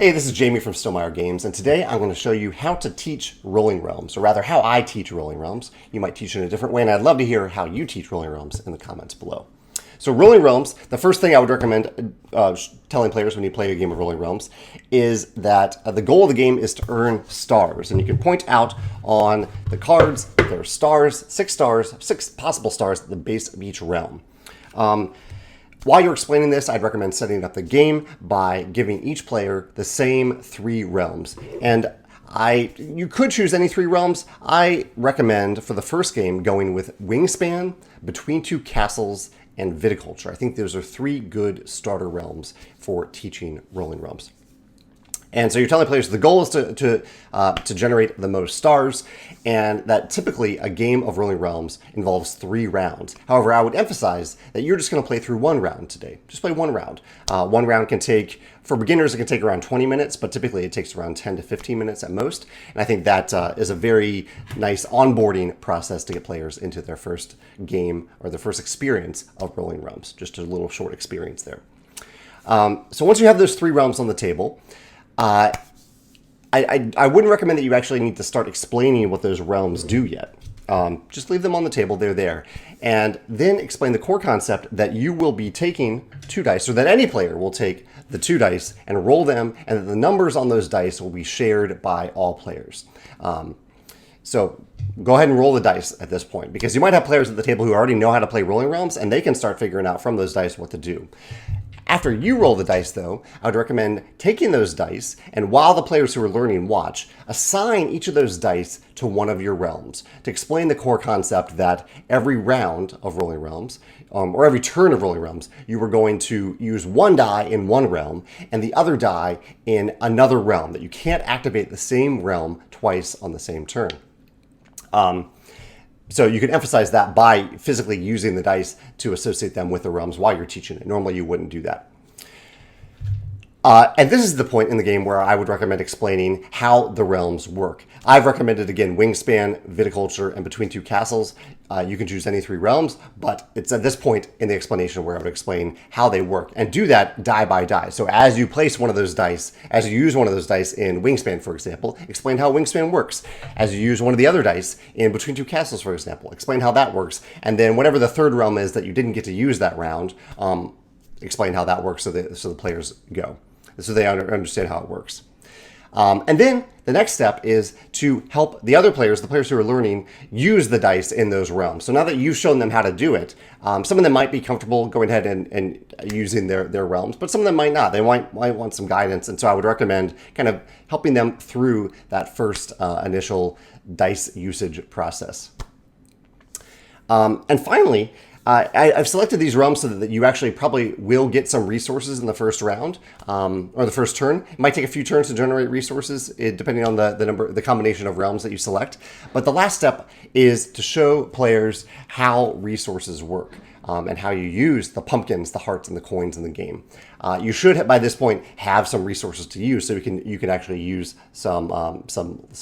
Hey, this is Jamey from Stonemaier Games, and today I'm going to show you how to teach Rolling Realms, or rather how I teach Rolling Realms. You might teach in a different way, and I'd love to hear how you teach Rolling Realms in the comments below. So Rolling Realms, the first thing I would recommend telling players when you play a game of Rolling Realms is that the goal of the game is to earn stars. And you can point out on the cards, there are stars, six possible stars at the base of each realm. While you're explaining this, I'd recommend setting up the game by giving each player the same 3 realms. And you could choose any 3 realms. I recommend for the first game going with Wingspan, Between Two Castles, and Viticulture. I think those are 3 good starter realms for teaching Rolling Realms. And so you're telling players the goal is to generate the most stars, and that typically a game of Rolling Realms involves 3 rounds. However, I would emphasize that you're just going to play through 1 round today. Just play 1 round. 1 round can take, for beginners, it can take around 20 minutes, but typically it takes around 10 to 15 minutes at most. And I think that is a very nice onboarding process to get players into their first game or their first experience of Rolling Realms. Just a little short experience there. So once you have those 3 realms on the table, I wouldn't recommend that you actually need to start explaining what those realms do yet. Just leave them on the table, they're there. And then explain the core concept that you will be taking 2 dice, or that any player will take the 2 dice and roll them, and that the numbers on those dice will be shared by all players. So go ahead and roll the dice at this point, because you might have players at the table who already know how to play Rolling Realms, and they can start figuring out from those dice what to do. After you roll the dice, though, I would recommend taking those dice, and while the players who are learning watch, assign each of those dice to one of your realms to explain the core concept that every round of Rolling Realms, or every turn of Rolling Realms, you are going to use 1 die in one realm and the other die in another realm, that you can't activate the same realm twice on the same turn. So you can emphasize that by physically using the dice to associate them with the realms while you're teaching it. Normally you wouldn't do that. And this is the point in the game where I would recommend explaining how the realms work. I've recommended, again, Wingspan, Viticulture, and Between Two Castles. You can choose any 3 realms, but it's at this point in the explanation where I would explain how they work, and do that die by die. So as you place one of those dice, as you use one of those dice in Wingspan, for example, explain how Wingspan works. As you use one of the other dice in Between Two Castles, for example, explain how that works. And then whatever the 3rd realm is that you didn't get to use that round, explain how that works so the players go. So they understand how it works. And then the next step is to help the other players, the players who are learning, use the dice in those realms. So now that you've shown them how to do it, some of them might be comfortable going ahead and using their realms, but some of them might not. They might want some guidance. And so I would recommend kind of helping them through that first initial dice usage process. And finally, I've selected these realms so that you actually probably will get some resources in the first round, or the first turn. It might take a few turns to generate resources, depending on the combination of realms that you select. But the last step is to show players how resources work, and how you use the pumpkins, the hearts, and the coins in the game. You should, by this point, have some resources to use, so you can actually use some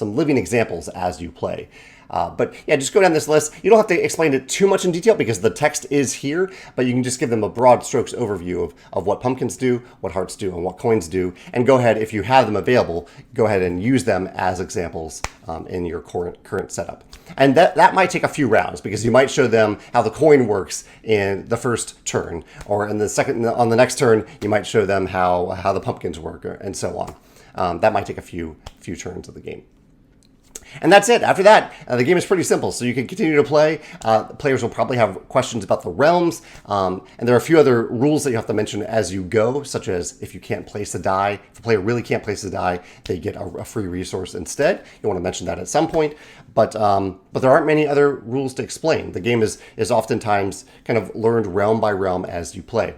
living examples as you play. But yeah, just go down this list. You don't have to explain it too much in detail because the text is here, but you can just give them a broad strokes overview of what pumpkins do, what hearts do, and what coins do. And go ahead, if you have them available, go ahead and use them as examples in your current setup. And that might take a few rounds, because you might show them how the coin works in the first turn, or on the next turn, you might show them how the pumpkins work, and so on. That might take a few turns of the game. And that's it. After that, the game is pretty simple, so you can continue to play. Players will probably have questions about the realms, and there are a few other rules that you have to mention as you go, such as if you can't place a die, if a player really can't place a die, they get a free resource instead. You want to mention that at some point, but there aren't many other rules to explain. The game is oftentimes kind of learned realm by realm as you play.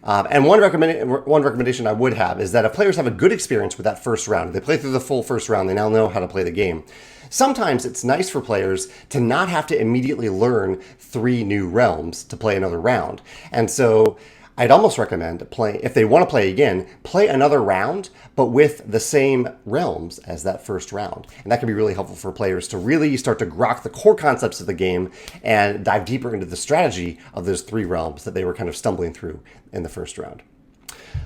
And one recommendation I would have is that if players have a good experience with that first round, if they play through the full first round, they now know how to play the game. Sometimes it's nice for players to not have to immediately learn 3 new realms to play another round. And so I'd almost recommend if they want to play again, play another round, but with the same realms as that first round. And that can be really helpful for players to really start to grok the core concepts of the game and dive deeper into the strategy of those 3 realms that they were kind of stumbling through in the first round.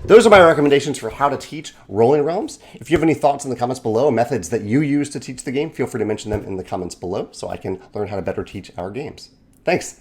Those are my recommendations for how to teach Rolling Realms. If you have any thoughts in the comments below, methods that you use to teach the game, feel free to mention them in the comments below so I can learn how to better teach our games. Thanks.